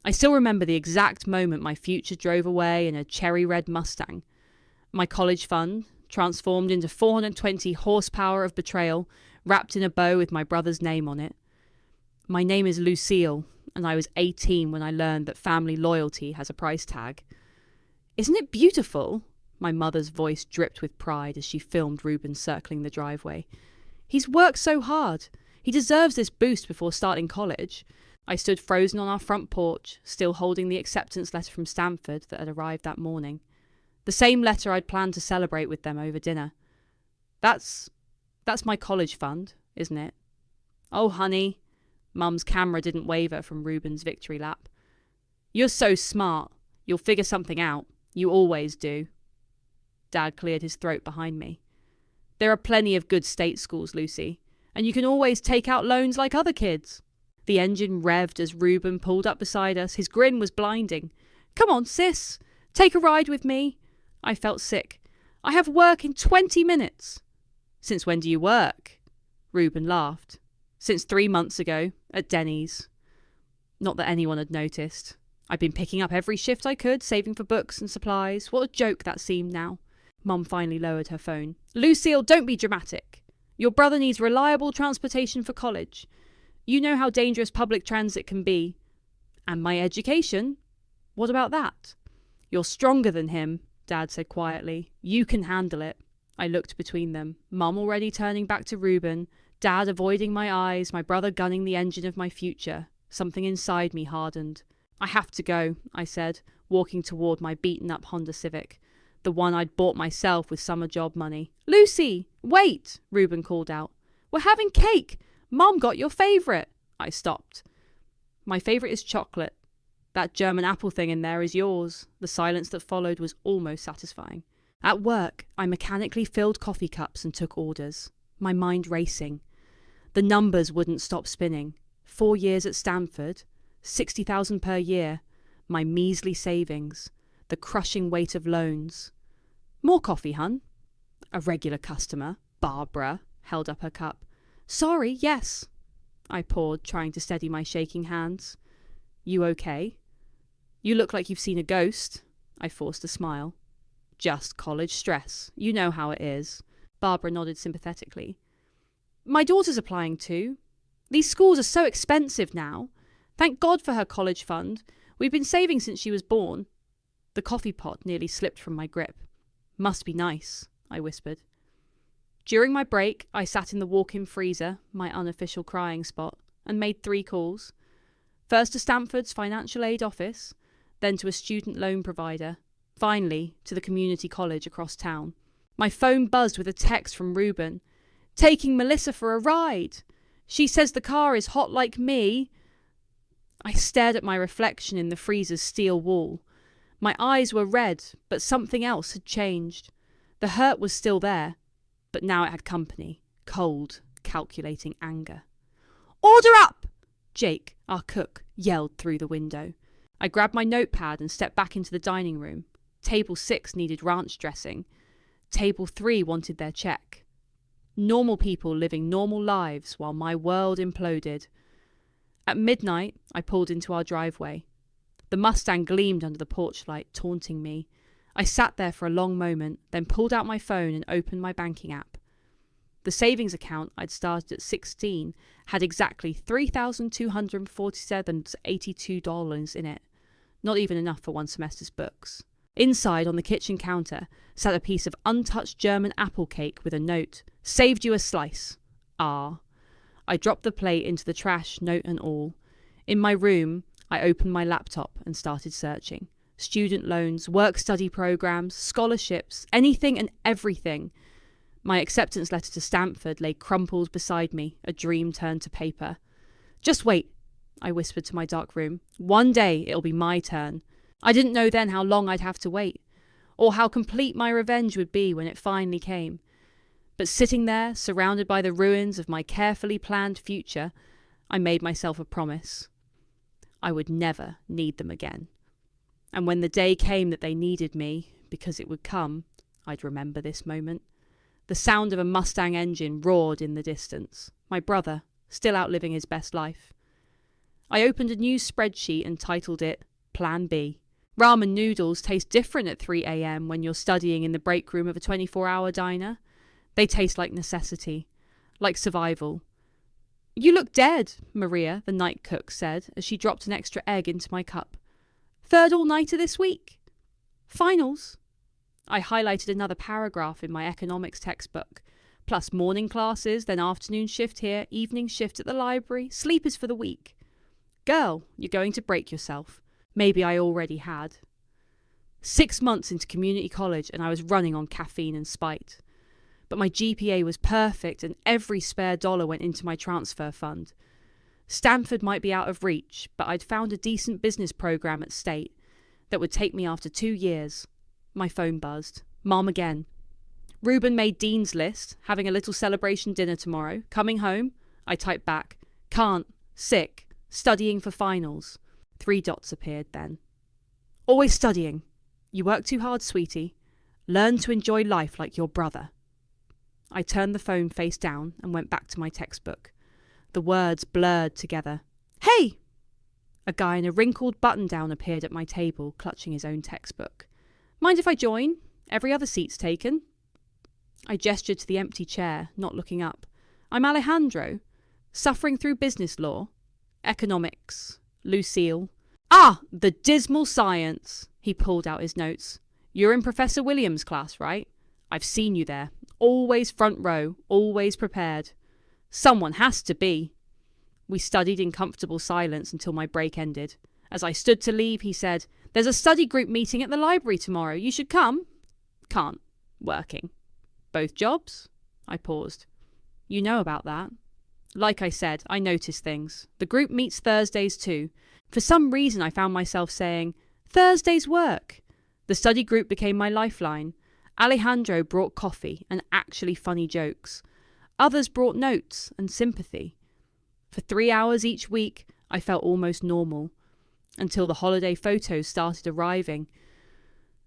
I still remember the exact moment my future drove away in a cherry red Mustang. My college fund transformed into 420 horsepower of betrayal, wrapped in a bow with my brother's name on it. My name is Lucille, and I was 18 when I learned that family loyalty has a price tag. Isn't it beautiful? My mother's voice dripped with pride as she filmed Ruben circling the driveway. He's worked so hard. He deserves this boost before starting college. I stood frozen on our front porch, still holding the acceptance letter from Stanford that had arrived that morning. The same letter I'd planned to celebrate with them over dinner. That's my college fund, isn't it? Oh, honey. Mum's camera didn't waver from Ruben's victory lap. You're so smart. You'll figure something out. You always do. Dad cleared his throat behind me. There are plenty of good state schools, Lucy, and you can always take out loans like other kids. The engine revved as Ruben pulled up beside us. His grin was blinding. Come on, sis. Take a ride with me. I felt sick. I have work in 20 minutes. Since when do you work? Ruben laughed. Since 3 months ago, at Denny's. Not that anyone had noticed. I'd been picking up every shift I could, saving for books and supplies. What a joke that seemed now. Mum finally lowered her phone. Lucille, don't be dramatic. Your brother needs reliable transportation for college. You know how dangerous public transit can be. And my education? What about that? You're stronger than him, Dad said quietly. You can handle it. I looked between them, Mum already turning back to Ruben, Dad avoiding my eyes, my brother gunning the engine of my future. Something inside me hardened. I have to go, I said, walking toward my beaten-up Honda Civic, the one I'd bought myself with summer job money. Lucy, wait, Ruben called out. We're having cake. Mum got your favourite. I stopped. My favourite is chocolate. That German apple thing in there is yours. The silence that followed was almost satisfying. At work, I mechanically filled coffee cups and took orders, my mind racing. The numbers wouldn't stop spinning. 4 years at Stanford, 60,000 per year, my measly savings, the crushing weight of loans. More coffee, hun? A regular customer, Barbara, held up her cup. Sorry, yes. I poured, trying to steady my shaking hands. You okay? You look like you've seen a ghost. I forced a smile. Just college stress. You know how it is. Barbara nodded sympathetically. My daughter's applying too. These schools are so expensive now. Thank God for her college fund. We've been saving since she was born. The coffee pot nearly slipped from my grip. Must be nice, I whispered. During my break, I sat in the walk-in freezer, my unofficial crying spot, and made 3 calls. First to Stanford's financial aid office, then to a student loan provider, finally to the community college across town. My phone buzzed with a text from Ruben. Taking Melissa for a ride. She says the car is hot like me. I stared at my reflection in the freezer's steel wall. My eyes were red, but something else had changed. The hurt was still there, but now it had company. Cold, calculating anger. Order up! Jake, our cook, yelled through the window. I grabbed my notepad and stepped back into the dining room. Table 6 needed ranch dressing. Table 3 wanted their check. Normal people living normal lives while my world imploded. At midnight, I pulled into our driveway. The Mustang gleamed under the porch light, taunting me. I sat there for a long moment, then pulled out my phone and opened my banking app. The savings account I'd started at 16 had exactly $3,247.82 in it. Not even enough for one semester's books. Inside, on the kitchen counter, sat a piece of untouched German apple cake with a note. Saved you a slice. Ah. I dropped the plate into the trash, note and all. In my room, I opened my laptop and started searching. Student loans, work-study programs, scholarships, anything and everything. My acceptance letter to Stanford lay crumpled beside me, a dream turned to paper. Just wait, I whispered to my dark room. One day it'll be my turn. I didn't know then how long I'd have to wait, or how complete my revenge would be when it finally came. But sitting there, surrounded by the ruins of my carefully planned future, I made myself a promise. I would never need them again. And when the day came that they needed me, because it would come, I'd remember this moment. The sound of a Mustang engine roared in the distance. My brother, still out living his best life. I opened a new spreadsheet and titled it Plan B. Ramen noodles taste different at 3 a.m. when you're studying in the break room of a 24-hour diner. They taste like necessity, like survival. "You look dead," Maria, the night cook, said as she dropped an extra egg into my cup. "Third all-nighter this week?" "Finals." I highlighted another paragraph in my economics textbook. Plus morning classes, then afternoon shift here, evening shift at the library, sleep is for the week. "Girl, you're going to break yourself." Maybe I already had. 6 months into community college and I was running on caffeine and spite. But my GPA was perfect and every spare dollar went into my transfer fund. Stanford might be out of reach, but I'd found a decent business program at State that would take me after 2 years. My phone buzzed. Mom again. "Ruben made Dean's list, having a little celebration dinner tomorrow. Coming home?" I typed back. "Can't. Sick. Studying for finals." 3 dots appeared then. "Always studying. You work too hard, sweetie. Learn to enjoy life like your brother." I turned the phone face down and went back to my textbook. The words blurred together. "Hey!" A guy in a wrinkled button-down appeared at my table, clutching his own textbook. "Mind if I join? Every other seat's taken." I gestured to the empty chair, not looking up. "I'm Alejandro. Suffering through business law. Economics. Lucille." "Ah, the dismal science." He pulled out his notes. "You're in Professor Williams' class, right? I've seen you there. Always front row, always prepared." "Someone has to be." We studied in comfortable silence until my break ended. As I stood to leave, he said, "There's a study group meeting at the library tomorrow. You should come." "Can't. Working." "Both jobs?" I paused. "You know about that." Like I said, I noticed things. The group meets Thursdays too. For some reason I found myself saying, "Thursday's work." The study group became my lifeline. Alejandro brought coffee and actually funny jokes. Others brought notes and sympathy. For 3 hours each week, I felt almost normal. Until the holiday photos started arriving.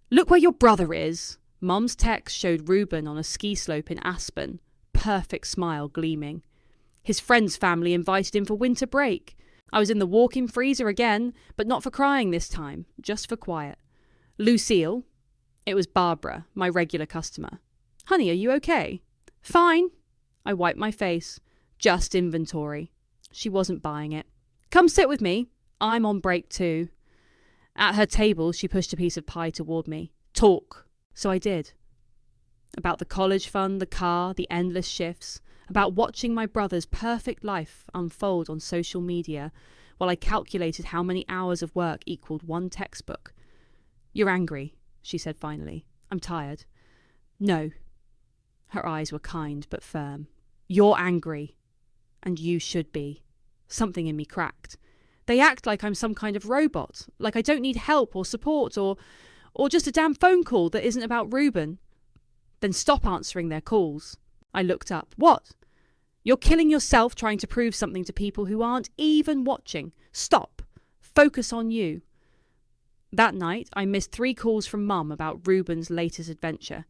"Look where your brother is." Mum's text showed Ruben on a ski slope in Aspen, perfect smile gleaming. His friend's family invited him for winter break. I was in the walk-in freezer again, but not for crying this time, just for quiet. "Lucille." It was Barbara, my regular customer. "Honey, are you okay?" "Fine." I wiped my face. "Just inventory." She wasn't buying it. "Come sit with me. I'm on break too." At her table, she pushed a piece of pie toward me. "Talk." So I did. About the college fund, the car, the endless shifts. About watching my brother's perfect life unfold on social media while I calculated how many hours of work equaled 1 textbook. "You're angry," she said finally. "I'm tired." "No." Her eyes were kind but firm. "You're angry. And you should be." Something in me cracked. They act like I'm some kind of robot, like I don't need help or support or just a damn phone call that isn't about Ruben. Then stop answering their calls. I looked up. "What?" "You're killing yourself trying to prove something to people who aren't even watching. Stop. Focus on you." That night, I missed 3 calls from Mum about Ruben's latest adventure.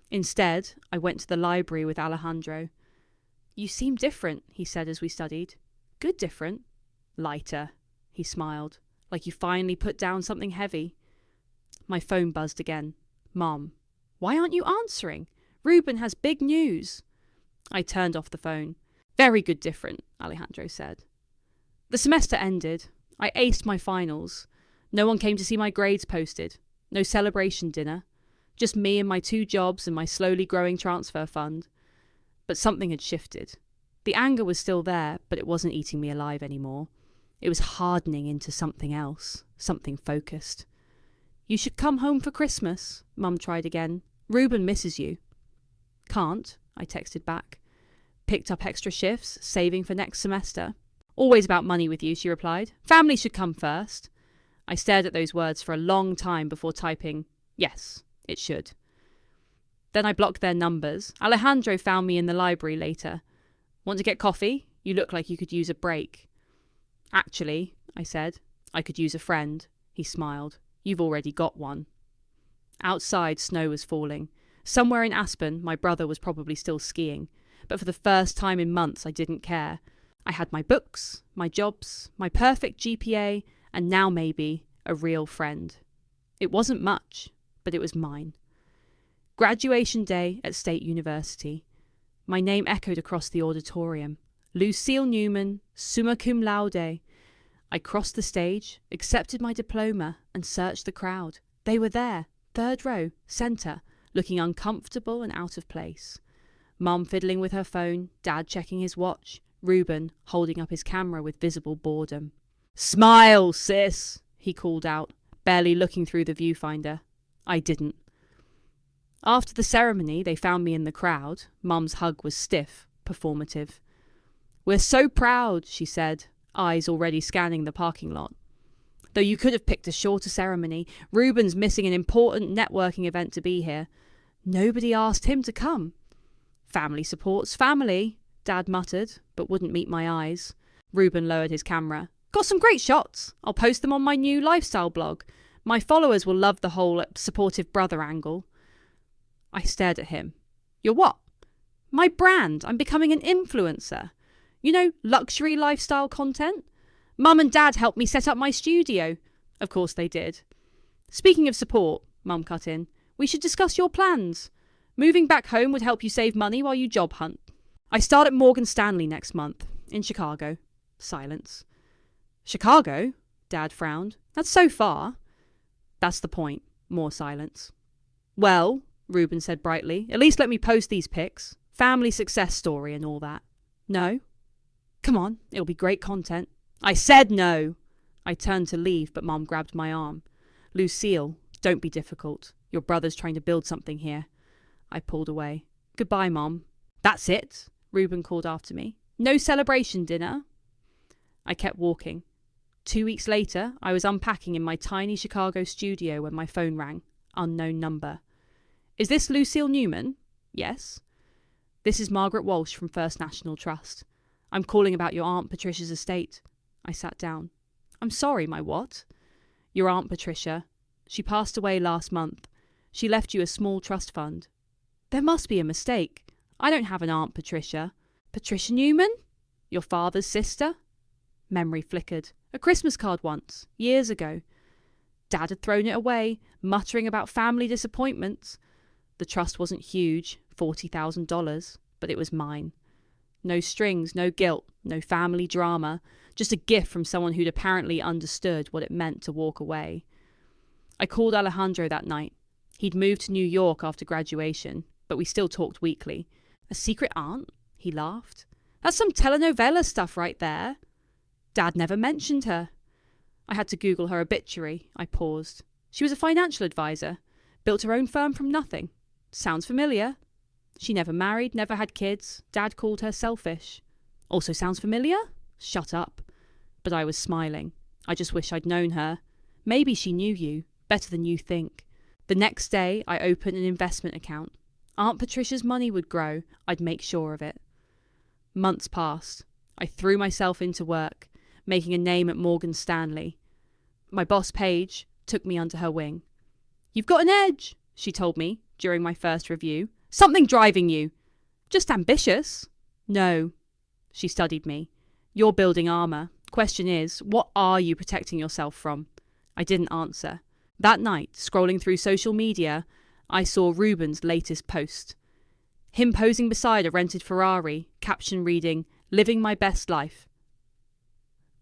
Instead, I went to the library with Alejandro. "You seem different," he said as we studied. "Good different." "Lighter," he smiled, "like you finally put down something heavy." My phone buzzed again. "Mom, why aren't you answering? Ruben has big news." I turned off the phone. "Very good different," Alejandro said. The semester ended. I aced my finals. No one came to see my grades posted. No celebration dinner. Just me and my 2 jobs and my slowly growing transfer fund. But something had shifted. The anger was still there, but it wasn't eating me alive anymore. It was hardening into something else, something focused. "You should come home for Christmas," Mum tried again. "Ruben misses you." "Can't," I texted back. "Picked up extra shifts, saving for next semester." "Always about money with you," she replied. "Family should come first." I stared at those words for a long time before typing, "Yes, it should." Then I blocked their numbers. Alejandro found me in the library later. "Want to get coffee? You look like you could use a break." "Actually," I said, "I could use a friend." He smiled. "You've already got one." Outside, snow was falling. Somewhere in Aspen, my brother was probably still skiing. But for the first time in months, I didn't care. I had my books, my jobs, my perfect GPA, and now maybe a real friend. It wasn't much, but it was mine. Graduation day at State University. My name echoed across the auditorium. Lucille Newman, summa cum laude. I crossed the stage, accepted my diploma, and searched the crowd. They were there, third row, centre, looking uncomfortable and out of place. Mum fiddling with her phone, Dad checking his watch, Reuben holding up his camera with visible boredom. "Smile, sis," he called out, barely looking through the viewfinder. I didn't. After the ceremony, they found me in the crowd. Mum's hug was stiff, performative. "We're so proud," she said, eyes already scanning the parking lot. "Though you could have picked a shorter ceremony, Reuben's missing an important networking event to be here. Nobody asked him to come." "Family supports family," Dad muttered, but wouldn't meet my eyes. Reuben lowered his camera. "Got some great shots. I'll post them on my new lifestyle blog. My followers will love the whole supportive brother angle." I stared at him. "You're what?" "My brand. I'm becoming an influencer. You know, luxury lifestyle content. Mum and Dad helped me set up my studio." Of course they did. "Speaking of support," Mum cut in, "we should discuss your plans. Moving back home would help you save money while you job hunt." "I start at Morgan Stanley next month, in Chicago." Silence. "Chicago?" Dad frowned. "That's so far." "That's the point." More silence. "Well," Reuben said brightly, "at least let me post these pics. Family success story and all that." "No?" "Come on, it'll be great content." "I said no!" I turned to leave, but Mum grabbed my arm. "Lucille, don't be difficult. Your brother's trying to build something here." I pulled away. "Goodbye, Mom." "That's it," Reuben called after me. "No celebration dinner?" I kept walking. 2 weeks later, I was unpacking in my tiny Chicago studio when my phone rang. Unknown number. "Is this Lucille Newman?" "Yes." "This is Margaret Walsh from First National Trust. I'm calling about your Aunt Patricia's estate." I sat down. "I'm sorry, my what?" "Your Aunt Patricia. She passed away last month. She left you a small trust fund." "There must be a mistake. I don't have an Aunt Patricia." "Patricia Newman? Your father's sister?" Memory flickered. A Christmas card once, years ago. Dad had thrown it away, muttering about family disappointments. The trust wasn't huge, $40,000, but it was mine. No strings, no guilt, no family drama, just a gift from someone who'd apparently understood what it meant to walk away. I called Alejandro that night. He'd moved to New York after graduation, but we still talked weekly. "A secret aunt?" He laughed. "That's some telenovela stuff right there." "Dad never mentioned her." I had to Google her obituary. I paused. "She was a financial advisor. Built her own firm from nothing. Sounds familiar." "She never married, never had kids. Dad called her selfish." "Also sounds familiar?" "Shut up." But I was smiling. I just wish I'd known her. Maybe she knew you, better than you think. The next day, I opened an investment account. Aunt Patricia's money would grow. I'd make sure of it. Months passed. I threw myself into work, making a name at Morgan Stanley. My boss, Paige, took me under her wing. "You've got an edge," she told me during my first review. "Something driving you." "Just ambitious." "No." She studied me. "You're building armour. Question is, what are you protecting yourself from?" I didn't answer. That night, scrolling through social media, I saw Reuben's latest post. Him posing beside a rented Ferrari, caption reading, "Living my best life.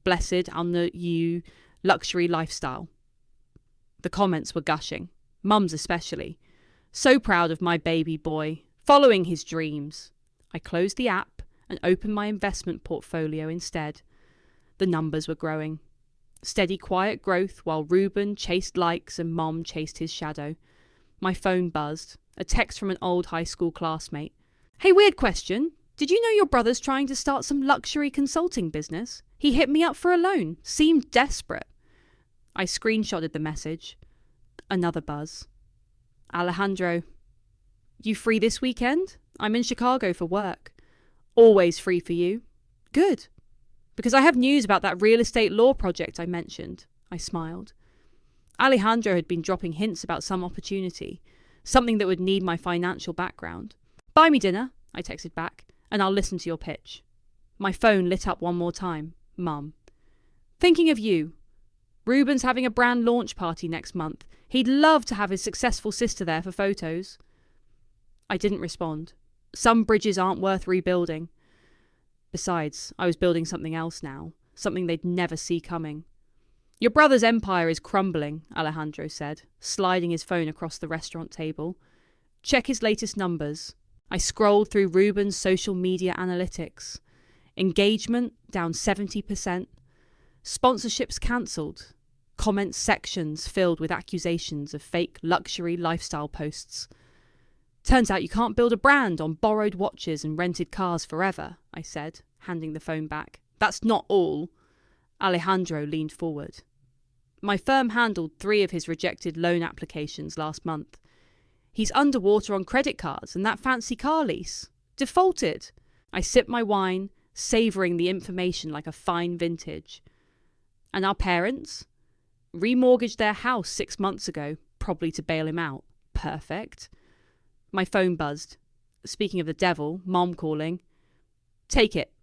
Blessed under you luxury lifestyle." The comments were gushing. Mum's especially. So proud of my baby boy, following his dreams. I closed the app and opened my investment portfolio instead. The numbers were growing. Steady, quiet growth while Reuben chased likes and Mom chased his shadow. My phone buzzed. A text from an old high school classmate. "Hey, weird question. Did you know your brother's trying to start some luxury consulting business? He hit me up for a loan. Seemed desperate." I screenshotted the message. Another buzz. "Alejandro, you free this weekend? I'm in Chicago for work." "Always free for you." "Good. Because I have news about that real estate law project I mentioned." I smiled. Alejandro had been dropping hints about some opportunity, something that would need my financial background. "Buy me dinner," I texted back, "and I'll listen to your pitch." My phone lit up one more time. Mum. Thinking of you. Ruben's having a brand launch party next month. He'd love to have his successful sister there for photos. I didn't respond. Some bridges aren't worth rebuilding. Besides, I was building something else now, something they'd never see coming. Your brother's empire is crumbling, Alejandro said, sliding his phone across the restaurant table. Check his latest numbers. I scrolled through Ruben's social media analytics. Engagement down 70%. Sponsorships cancelled. Comment sections filled with accusations of fake luxury lifestyle posts. Turns out you can't build a brand on borrowed watches and rented cars forever, I said, handing the phone back. That's not all. Alejandro leaned forward. My firm handled 3 of his rejected loan applications last month. He's underwater on credit cards and that fancy car lease. Defaulted. I sipped my wine, savouring the information like a fine vintage. And our parents? Remortgaged their house 6 months ago, probably to bail him out. Perfect. My phone buzzed. Speaking of the devil, Mom calling. Take it,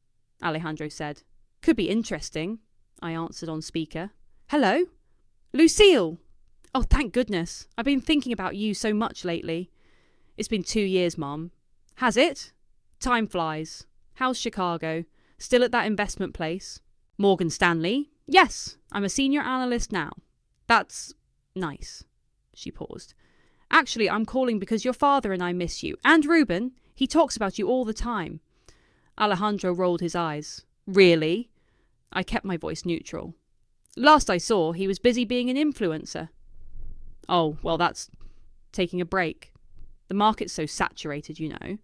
Alejandro said. Could be interesting, I answered on speaker. Hello? Lucille! Oh, thank goodness. I've been thinking about you so much lately. It's been 2 years, Mom. Has it? Time flies. How's Chicago? Still at that investment place? Morgan Stanley? Yes, I'm a senior analyst now. That's nice. She paused. Actually, I'm calling because your father and I miss you. And Ruben. He talks about you all the time. Alejandro rolled his eyes. Really? I kept my voice neutral. Last I saw, he was busy being an influencer. Oh, well, that's taking a break. The market's so saturated, you know.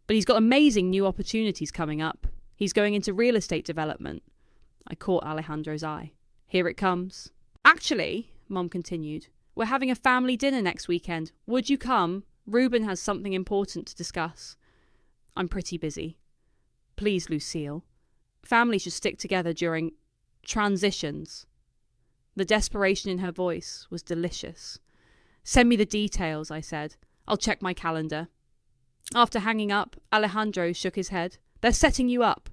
But he's got amazing new opportunities coming up. He's going into real estate development. I caught Alejandro's eye. Here it comes. Actually, Mum continued, we're having a family dinner next weekend. Would you come? Ruben has something important to discuss. I'm pretty busy. Please, Lucille. Family should stick together during transitions. The desperation in her voice was delicious. Send me the details, I said. I'll check my calendar. After hanging up, Alejandro shook his head. They're setting you up.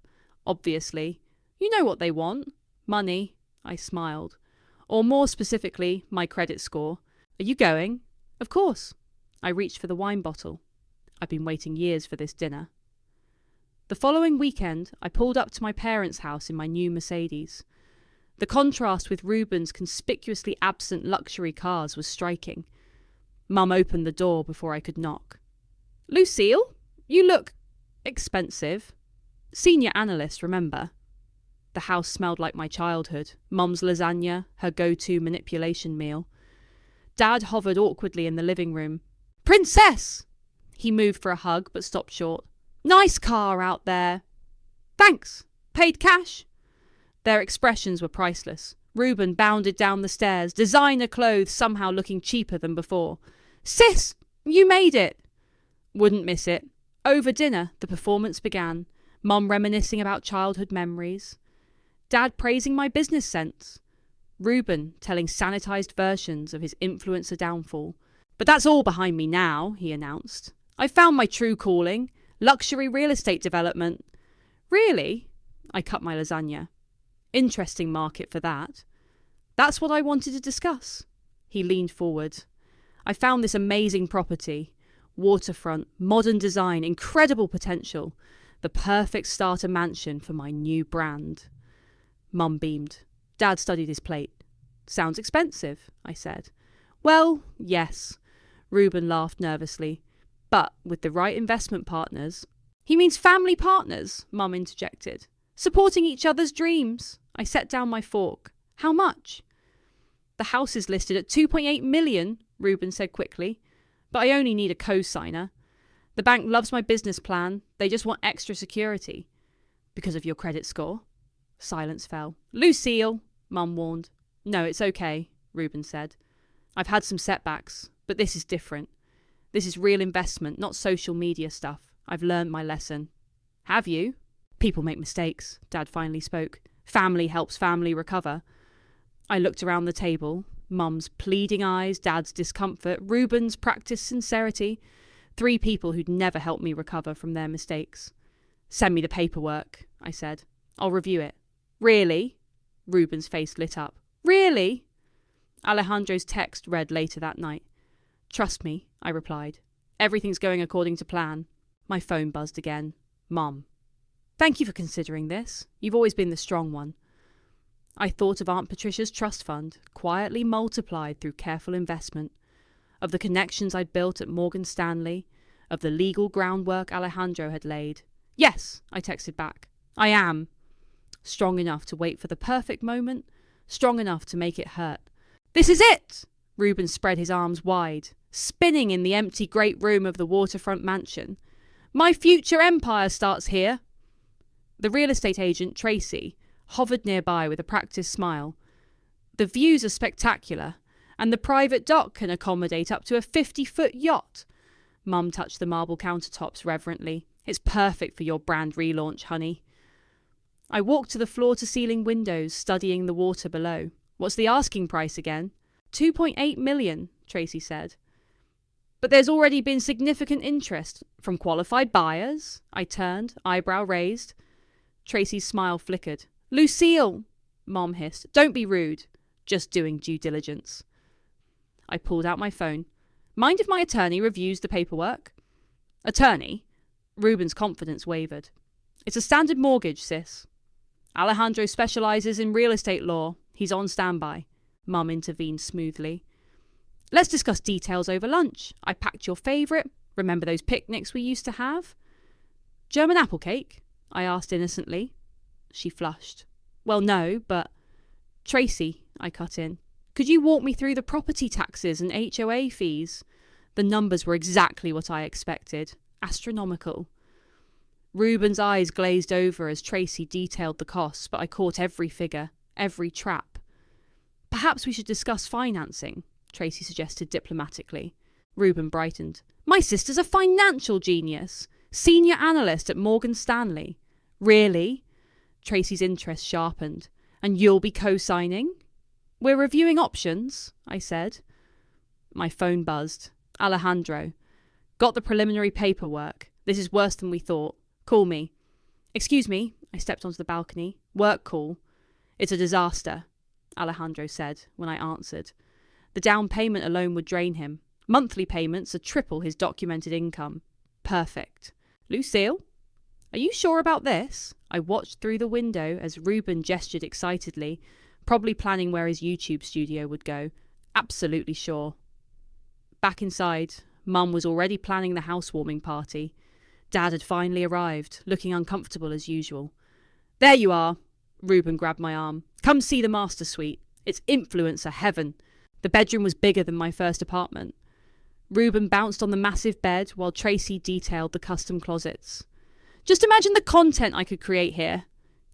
Obviously. You know what they want. Money. I smiled. Or more specifically, my credit score. Are you going? Of course. I reached for the wine bottle. I've been waiting years for this dinner. The following weekend, I pulled up to my parents' house in my new Mercedes. The contrast with Ruben's conspicuously absent luxury cars was striking. Mum opened the door before I could knock. Lucille, you look expensive. Senior analyst, remember. The house smelled like my childhood. Mum's lasagna, her go-to manipulation meal. Dad hovered awkwardly in the living room. Princess! He moved for a hug, but stopped short. Nice car out there. Thanks. Paid cash? Their expressions were priceless. Ruben bounded down the stairs, designer clothes somehow looking cheaper than before. Sis, you made it. Wouldn't miss it. Over dinner, the performance began. Mum reminiscing about childhood memories. Dad praising my business sense. Ruben telling sanitized versions of his influencer downfall. But that's all behind me now, he announced. I found my true calling. Luxury real estate development. Really? I cut my lasagna. Interesting market for that. That's what I wanted to discuss. He leaned forward. I found this amazing property. Waterfront, modern design, incredible potential. The perfect starter mansion for my new brand. Mum beamed. Dad studied his plate. Sounds expensive, I said. Well, yes. Ruben laughed nervously. But with the right investment partners. He means family partners, Mum interjected. Supporting each other's dreams. I set down my fork. How much? The house is listed at 2.8 million, Ruben said quickly. But I only need a co-signer. The bank loves my business plan. They just want extra security. Because of your credit score? Silence fell. Lucille, Mum warned. No, it's okay, Ruben said. I've had some setbacks, but this is different. This is real investment, not social media stuff. I've learned my lesson. Have you? People make mistakes, Dad finally spoke. Family helps family recover. I looked around the table. Mum's pleading eyes, Dad's discomfort, Ruben's practiced sincerity. 3 people who'd never helped me recover from their mistakes. Send me the paperwork, I said. I'll review it. Really? Ruben's face lit up. Really? Alejandro's text read later that night. Trust me, I replied. Everything's going according to plan. My phone buzzed again. Mom. Thank you for considering this. You've always been the strong one. I thought of Aunt Patricia's trust fund, quietly multiplied through careful investment, of the connections I'd built at Morgan Stanley, of the legal groundwork Alejandro had laid. Yes, I texted back. I am. Strong enough to wait for the perfect moment, strong enough to make it hurt. This is it! Ruben spread his arms wide, spinning in the empty great room of the waterfront mansion. My future empire starts here. The real estate agent, Tracy, hovered nearby with a practised smile. The views are spectacular, and the private dock can accommodate up to a 50-foot yacht. Mum touched the marble countertops reverently. It's perfect for your brand relaunch, honey. I walked to the floor-to-ceiling windows, studying the water below. What's the asking price again? 2.8 million, Tracy said. But there's already been significant interest from qualified buyers. I turned, eyebrow raised. Tracy's smile flickered. Lucille, Mom hissed. Don't be rude. Just doing due diligence. I pulled out my phone. Mind if my attorney reviews the paperwork? Attorney? Ruben's confidence wavered. It's a standard mortgage, sis. Alejandro specialises in real estate law. He's on standby. Mum intervened smoothly. Let's discuss details over lunch. I packed your favourite. Remember those picnics we used to have? German apple cake? I asked innocently. She flushed. Well, no, but... Tracy, I cut in. Could you walk me through the property taxes and HOA fees? The numbers were exactly what I expected. Astronomical. Ruben's eyes glazed over as Tracy detailed the costs, but I caught every figure, every trap. Perhaps we should discuss financing, Tracy suggested diplomatically. Ruben brightened. My sister's a financial genius. Senior analyst at Morgan Stanley. Really? Tracy's interest sharpened. And you'll be co-signing? We're reviewing options, I said. My phone buzzed. Alejandro. Got the preliminary paperwork. This is worse than we thought. Call me. Excuse me, I stepped onto the balcony. Work call. It's a disaster, Alejandro said when I answered. The down payment alone would drain him. Monthly payments are triple his documented income. Perfect. Lucille? Are you sure about this? I watched through the window as Ruben gestured excitedly, probably planning where his YouTube studio would go. Absolutely sure. Back inside, Mum was already planning the housewarming party. Dad had finally arrived, looking uncomfortable as usual. There you are. Ruben grabbed my arm. Come see the master suite. It's influencer heaven. The bedroom was bigger than my first apartment. Ruben bounced on the massive bed while Tracy detailed the custom closets. Just imagine the content I could create here,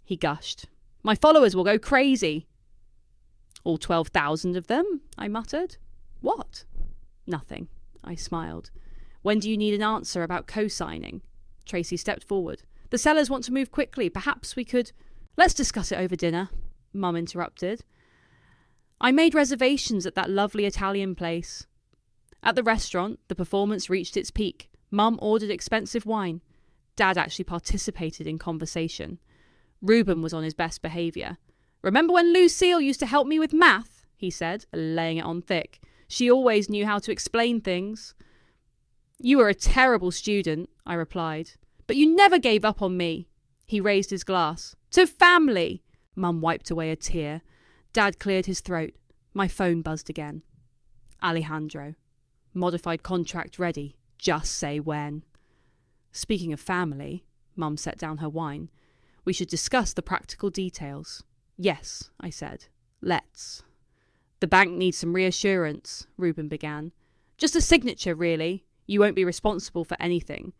he gushed. My followers will go crazy. All 12,000 of them, I muttered. What? Nothing, I smiled. When do you need an answer about co-signing? Tracy stepped forward. The sellers want to move quickly. Perhaps we could... Let's discuss it over dinner, Mum interrupted. I made reservations at that lovely Italian place. At the restaurant, the performance reached its peak. Mum ordered expensive wine. Dad actually participated in conversation. Ruben was on his best behaviour. Remember when Lucille used to help me with math? He said, laying it on thick. She always knew how to explain things. You were a terrible student, I replied. But you never gave up on me. He raised his glass. To family! Mum wiped away a tear. Dad cleared his throat. My phone buzzed again. Alejandro. Modified contract ready. Just say when. Speaking of family, Mum set down her wine. We should discuss the practical details. Yes, I said. Let's. The bank needs some reassurance, Ruben began. Just a signature, really. You won't be responsible for anything.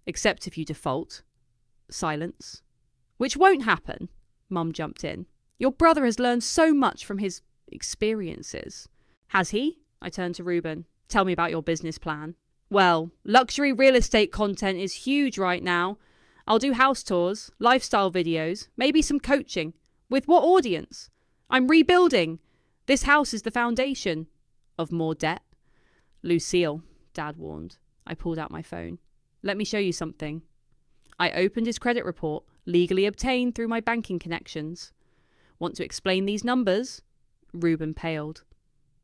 Except if you default. Silence. Which won't happen, Mum jumped in. Your brother has learned so much from his experiences. Has he? I turned to Ruben. Tell me about your business plan. Well, luxury real estate content is huge right now. I'll do house tours, lifestyle videos, maybe some coaching. With what audience? I'm rebuilding. This house is the foundation. Of more debt? Lucille, Dad warned. I pulled out my phone. Let me show you something. I opened his credit report, legally obtained through my banking connections. Want to explain these numbers? Reuben paled.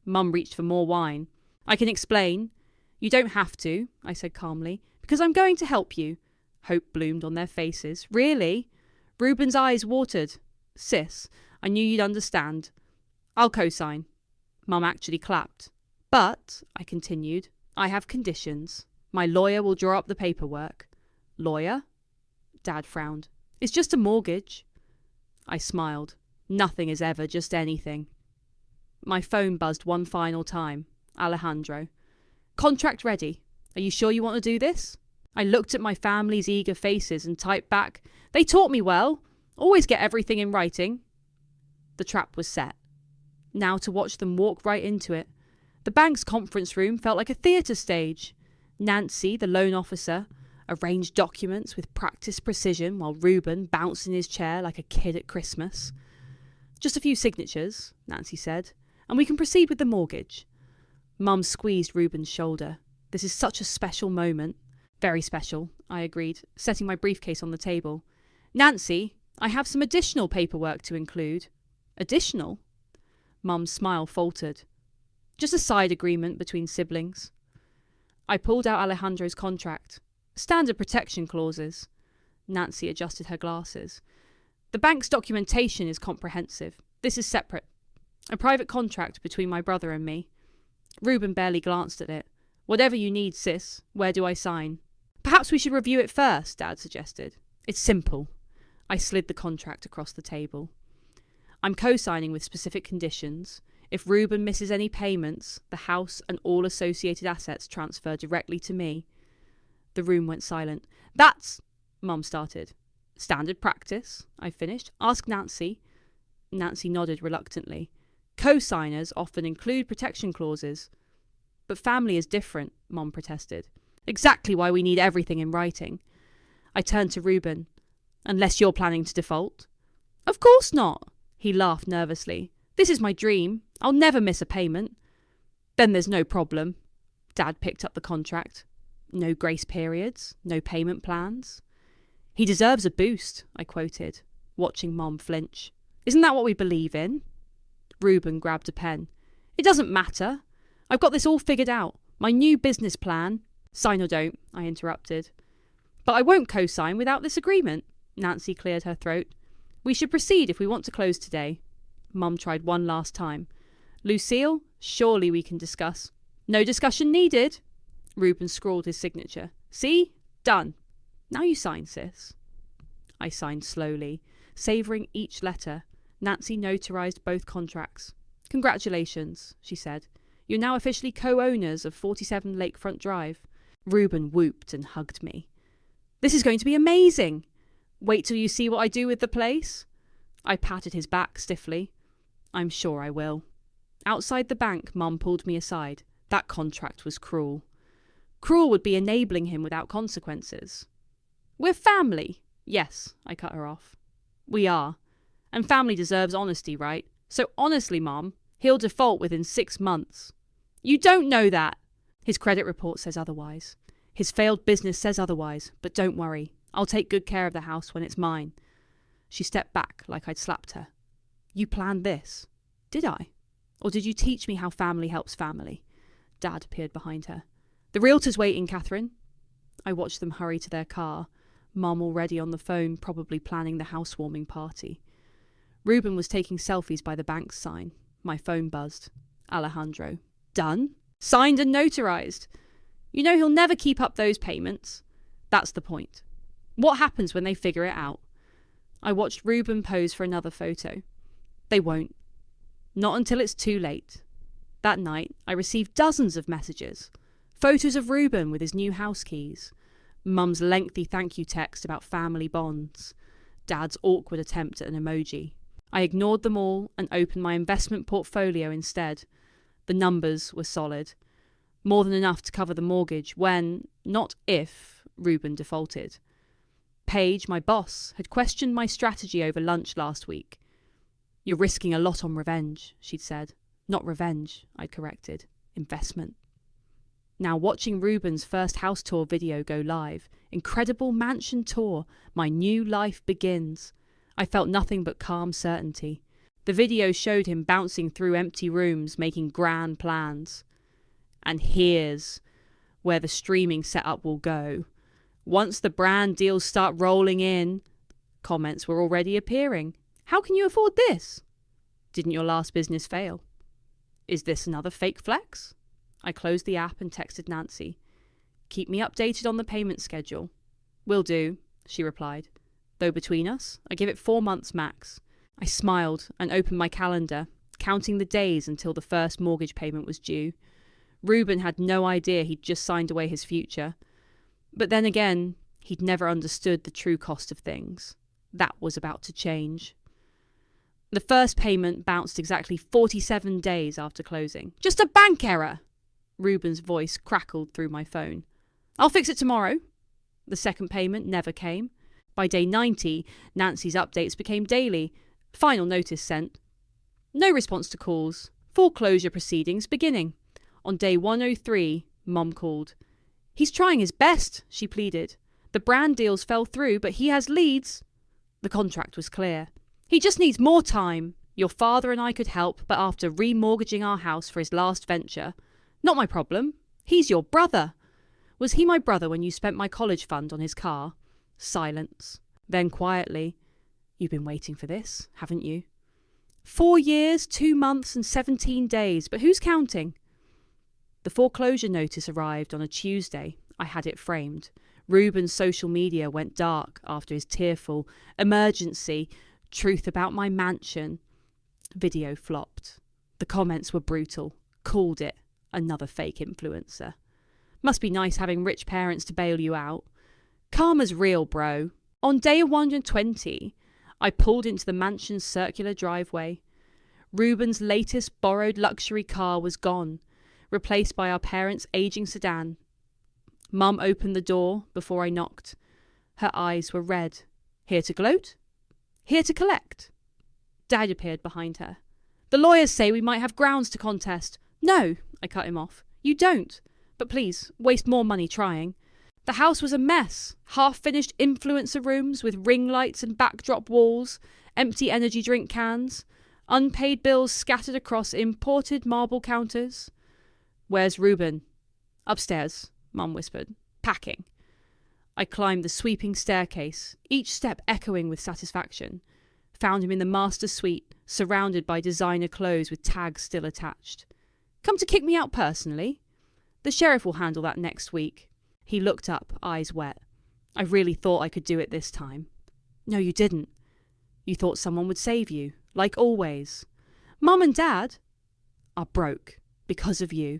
Mum reached for more wine. I can explain. You don't have to, I said calmly, because I'm going to help you. Hope bloomed on their faces. Really? Reuben's eyes watered. Sis, I knew you'd understand. I'll co-sign. Mum actually clapped. But, I continued, I have conditions. My lawyer will draw up the paperwork. Lawyer? Dad frowned. It's just a mortgage. I smiled. Nothing is ever just anything. My phone buzzed one final time. Alejandro. Contract ready. Are you sure you want to do this? I looked at my family's eager faces and typed back, They taught me well. Always get everything in writing. The trap was set. Now to watch them walk right into it. The bank's conference room felt like a theatre stage. Nancy, the loan officer, arranged documents with practiced precision while Reuben bounced in his chair like a kid at Christmas. Just a few signatures, Nancy said, and we can proceed with the mortgage. Mum squeezed Reuben's shoulder. This is such a special moment. Very special, I agreed, setting my briefcase on the table. Nancy, I have some additional paperwork to include. Additional? Mum's smile faltered. Just a side agreement between siblings. I pulled out Alejandro's contract. Standard protection clauses. Nancy adjusted her glasses. The bank's documentation is comprehensive. This is separate. A private contract between my brother and me. Reuben barely glanced at it. Whatever you need, sis. Where do I sign? Perhaps we should review it first, Dad suggested. It's simple. I slid the contract across the table. I'm co-signing with specific conditions. If Reuben misses any payments, the house and all associated assets transfer directly to me. The room went silent. That's... Mum started. Standard practice, I finished. Ask Nancy. Nancy nodded reluctantly. Co-signers often include protection clauses. But family is different, Mum protested. Exactly why we need everything in writing. I turned to Reuben. Unless you're planning to default. Of course not, he laughed nervously. This is my dream. I'll never miss a payment. Then there's no problem. Dad picked up the contract. No grace periods, no payment plans. He deserves a boost, I quoted, watching Mom flinch. Isn't that what we believe in? Reuben grabbed a pen. It doesn't matter. I've got this all figured out. My new business plan. Sign or don't, I interrupted. But I won't co-sign without this agreement. Nancy cleared her throat. We should proceed if we want to close today. Mum tried one last time. Lucille, surely we can discuss. No discussion needed. Reuben scrawled his signature. See? Done. Now you sign, sis. I signed slowly, savouring each letter. Nancy notarised both contracts. Congratulations, she said. You're now officially co-owners of 47 Lakefront Drive. Reuben whooped and hugged me. This is going to be amazing. Wait till you see what I do with the place. I patted his back stiffly. I'm sure I will. Outside the bank, Mum pulled me aside. That contract was cruel. Cruel would be enabling him without consequences. We're family. Yes, I cut her off. We are. And family deserves honesty, right? So honestly, Mum, he'll default within 6 months. You don't know that. His credit report says otherwise. His failed business says otherwise. But don't worry. I'll take good care of the house when it's mine. She stepped back like I'd slapped her. You planned this. Did I? Or did you teach me how family helps family? Dad appeared behind her. The realtor's waiting, Catherine. I watched them hurry to their car. Mum already on the phone, probably planning the housewarming party. Reuben was taking selfies by the bank's sign. My phone buzzed. Alejandro. Done? Signed and notarised. You know he'll never keep up those payments. That's the point. What happens when they figure it out? I watched Reuben pose for another photo. They won't. Not until it's too late. That night, I received dozens of messages. Photos of Reuben with his new house keys. Mum's lengthy thank you text about family bonds. Dad's awkward attempt at an emoji. I ignored them all and opened my investment portfolio instead. The numbers were solid. More than enough to cover the mortgage when, not if, Reuben defaulted. Paige, my boss, had questioned my strategy over lunch last week. You're risking a lot on revenge, she'd said. Not revenge, I'd corrected. Investment. Now watching Ruben's first house tour video go live, incredible mansion tour, my new life begins. I felt nothing but calm certainty. The video showed him bouncing through empty rooms, making grand plans. And here's where the streaming setup will go. Once the brand deals start rolling in, comments were already appearing. How can you afford this? Didn't your last business fail? Is this another fake flex? I closed the app and texted Nancy. Keep me updated on the payment schedule. Will do, she replied. Though between us, I give it 4 months max. I smiled and opened my calendar, counting the days until the first mortgage payment was due. Ruben had no idea he'd just signed away his future. But then again, he'd never understood the true cost of things. That was about to change. The first payment bounced exactly 47 days after closing. Just a bank error! Ruben's voice crackled through my phone. I'll fix it tomorrow. The second payment never came. By day 90, Nancy's updates became daily. Final notice sent. No response to calls. Foreclosure proceedings beginning. On day 103, Mum called. He's trying his best, she pleaded. The brand deals fell through, but he has leads. The contract was clear. He just needs more time. Your father and I could help, but after remortgaging our house for his last venture. Not my problem. He's your brother. Was he my brother when you spent my college fund on his car? Silence. Then quietly, you've been waiting for this, haven't you? 4 years, 2 months and 17 days, but who's counting? The foreclosure notice arrived on a Tuesday. I had it framed. Ruben's social media went dark after his tearful emergency truth about my mansion video flopped. The comments were brutal. Called it another fake influencer. Must be nice having rich parents to bail you out. Karma's real, bro. On day 120, I pulled into the mansion's circular driveway. Ruben's latest borrowed luxury car was gone, replaced by our parents' aging sedan. Mum opened the door before I knocked. Her eyes were red. Here to gloat? Here to collect? Dad appeared behind her. The lawyers say we might have grounds to contest. No, I cut him off. You don't. But please, waste more money trying. The house was a mess. Half-finished influencer rooms with ring lights and backdrop walls, empty energy drink cans, unpaid bills scattered across imported marble counters. Where's Ruben? Upstairs, Mum whispered. Packing. I climbed the sweeping staircase, each step echoing with satisfaction. Found him in the master suite, surrounded by designer clothes with tags still attached. Come to kick me out personally? The sheriff will handle that next week. He looked up, eyes wet. I really thought I could do it this time. No, you didn't. You thought someone would save you, like always. Mum and Dad are broke because of you.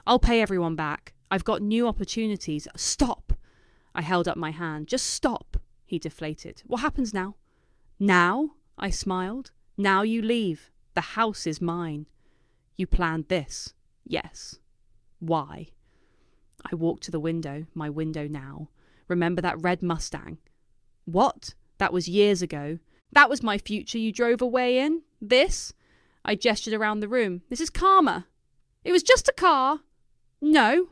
I'll pay everyone back. I've got new opportunities. Stop! I held up my hand. Just stop, he deflated. What happens now? Now? I smiled. Now you leave. The house is mine. You planned this. Yes. Why? I walked to the window, my window now. Remember that red Mustang? What? That was years ago. That was my future you drove away in? This? I gestured around the room. This is Karma. It was just a car. No.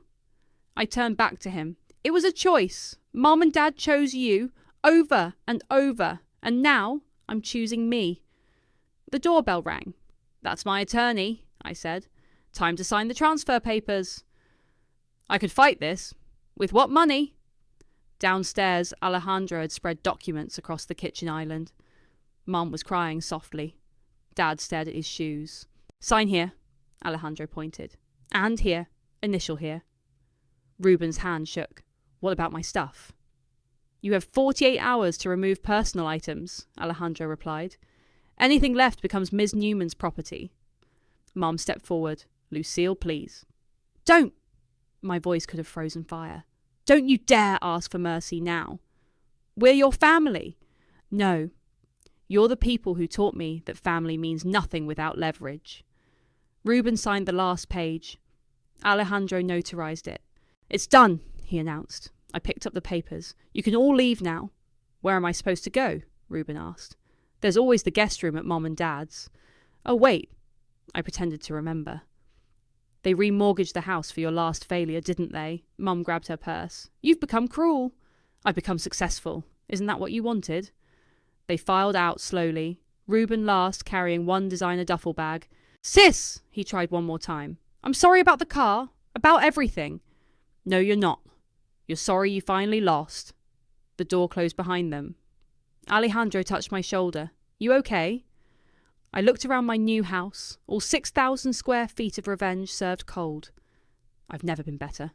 I turned back to him. It was a choice. Mom and Dad chose you over and over, and now I'm choosing me. The doorbell rang. That's my attorney, I said. Time to sign the transfer papers. I could fight this. With what money? Downstairs, Alejandro had spread documents across the kitchen island. Mum was crying softly. Dad stared at his shoes. Sign here, Alejandro pointed. And here. Initial here. Ruben's hand shook. What about my stuff? You have 48 hours to remove personal items, Alejandro replied. Anything left becomes Ms. Newman's property. Mum stepped forward. Lucille, please. Don't! My voice could have frozen fire. Don't you dare ask for mercy now. We're your family. No. You're the people who taught me that family means nothing without leverage. Ruben signed the last page. Alejandro notarized it. It's done, he announced. I picked up the papers. You can all leave now. Where am I supposed to go? Ruben asked. There's always the guest room at Mom and Dad's. Oh, wait. I pretended to remember. They remortgaged the house for your last failure, didn't they? Mum grabbed her purse. You've become cruel. I've become successful. Isn't that what you wanted? They filed out slowly, Reuben last carrying one designer duffel bag. Sis! He tried one more time. I'm sorry about the car. About everything. No, you're not. You're sorry you finally lost. The door closed behind them. Alejandro touched my shoulder. You okay? I looked around my new house, all 6,000 square feet of revenge served cold. I've never been better.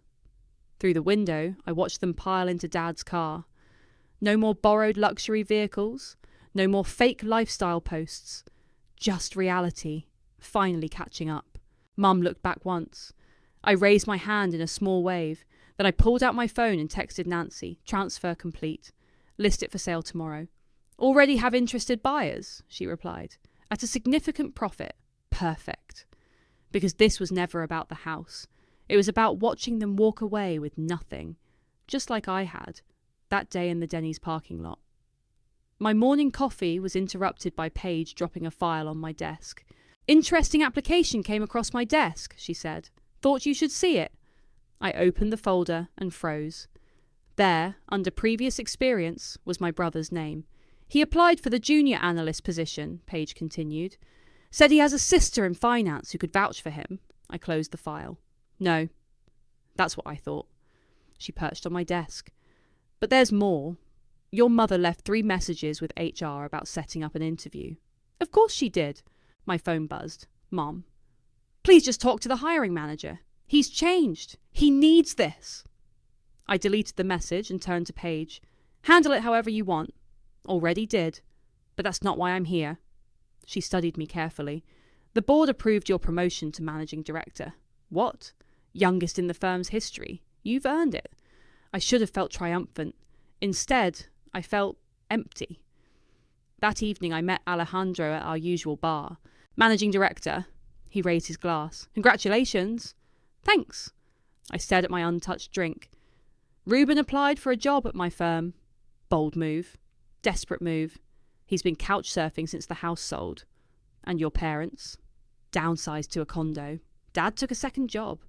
Through the window, I watched them pile into Dad's car. No more borrowed luxury vehicles, no more fake lifestyle posts. Just reality, finally catching up. Mum looked back once. I raised my hand in a small wave. Then I pulled out my phone and texted Nancy, transfer complete. List it for sale tomorrow. Already have interested buyers, she replied. At a significant profit. Perfect. Because this was never about the house. It was about watching them walk away with nothing. Just like I had, that day in the Denny's parking lot. My morning coffee was interrupted by Paige dropping a file on my desk. Interesting application came across my desk, she said. Thought you should see it. I opened the folder and froze. There, under previous experience, was my brother's name. He applied for the junior analyst position, Paige continued. Said he has a sister in finance who could vouch for him. I closed the file. No. That's what I thought. She perched on my desk. But there's more. Your mother left 3 messages with HR about setting up an interview. Of course she did. My phone buzzed. Mom. Please just talk to the hiring manager. He's changed. He needs this. I deleted the message and turned to Paige. Handle it however you want. Already did. But that's not why I'm here. She studied me carefully. The board approved your promotion to managing director. What? Youngest in the firm's history. You've earned it. I should have felt triumphant. Instead, I felt empty. That evening I met Alejandro at our usual bar. Managing director. He raised his glass. Congratulations. Thanks. I stared at my untouched drink. Reuben applied for a job at my firm. Bold move. Desperate move. He's been couch surfing since the house sold. And your parents? Downsized to a condo. Dad took a second job.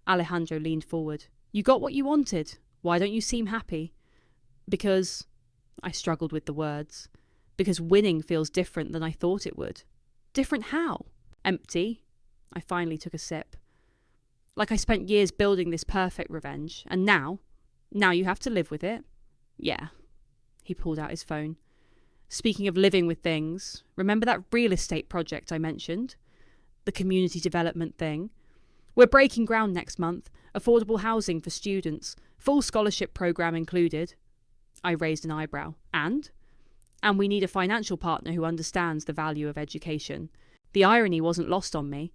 Alejandro leaned forward. You got what you wanted. Why don't you seem happy? Because... I struggled with the words. Because winning feels different than I thought it would. Different how? Empty. I finally took a sip. Like I spent years building this perfect revenge, and now you have to live with it? Yeah. He pulled out his phone. Speaking of living with things, remember that real estate project I mentioned? The community development thing? We're breaking ground next month. Affordable housing for students. Full scholarship program included. I raised an eyebrow. And we need a financial partner who understands the value of education. The irony wasn't lost on me.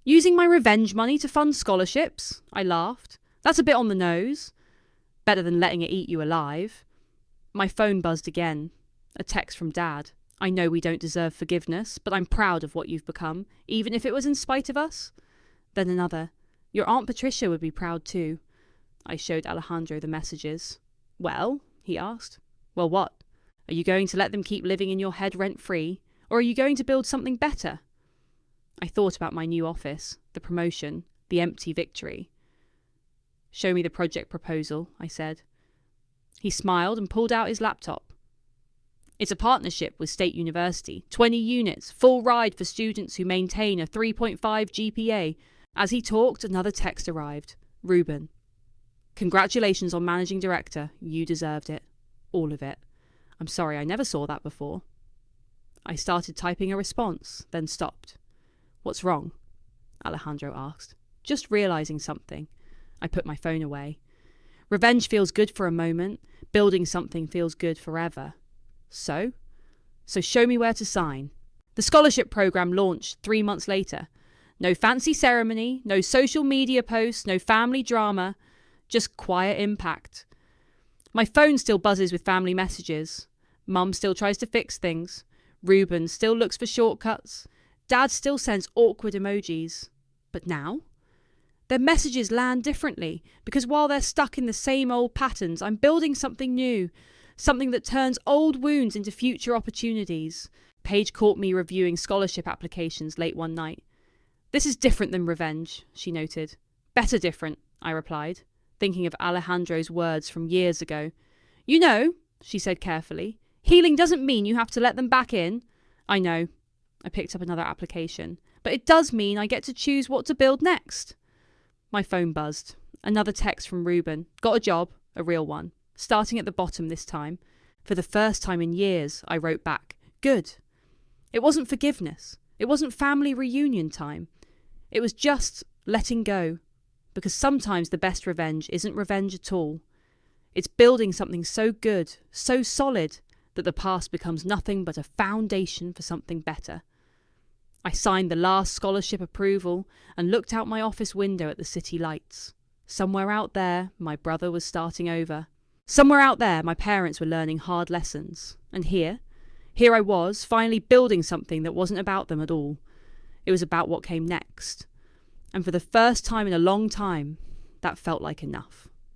Using my revenge money to fund scholarships? I laughed. That's a bit on the nose. Better than letting it eat you alive. My phone buzzed again. A text from Dad. I know we don't deserve forgiveness, but I'm proud of what you've become, even if it was in spite of us. Then another. Your Aunt Patricia would be proud too. I showed Alejandro the messages. Well, he asked. Well, what? Are you going to let them keep living in your head rent-free, or are you going to build something better? I thought about my new office, the promotion, the empty victory. Show me the project proposal, I said. He smiled and pulled out his laptop. It's a partnership with State University, 20 units, full ride for students who maintain a 3.5 GPA. As he talked, another text arrived. Reuben. Congratulations on managing director. You deserved it. All of it. I'm sorry, I never saw that before. I started typing a response, then stopped. What's wrong? Alejandro asked. Just realizing something. I put my phone away. Revenge feels good for a moment. Building something feels good forever. So show me where to sign. The scholarship program launched 3 months later. No fancy ceremony, no social media posts, no family drama, just quiet impact. My phone still buzzes with family messages. Mum still tries to fix things. Reuben still looks for shortcuts. Dad still sends awkward emojis. But now? Their messages land differently, because while they're stuck in the same old patterns, I'm building something new. Something that turns old wounds into future opportunities. Paige caught me reviewing scholarship applications late one night. This is different than revenge, she noted. Better different, I replied, thinking of Alejandro's words from years ago. You know, she said carefully, healing doesn't mean you have to let them back in. I know. I picked up another application. But it does mean I get to choose what to build next. My phone buzzed. Another text from Ruben. Got a job, a real one. Starting at the bottom this time. For the first time in years, I wrote back. Good. It wasn't forgiveness. It wasn't family reunion time. It was just letting go. Because sometimes the best revenge isn't revenge at all. It's building something so good, so solid, that the past becomes nothing but a foundation for something better. I signed the last scholarship approval and looked out my office window at the city lights. Somewhere out there, my brother was starting over. Somewhere out there, my parents were learning hard lessons. And here I was, finally building something that wasn't about them at all. It was about what came next. And for the first time in a long time, that felt like enough.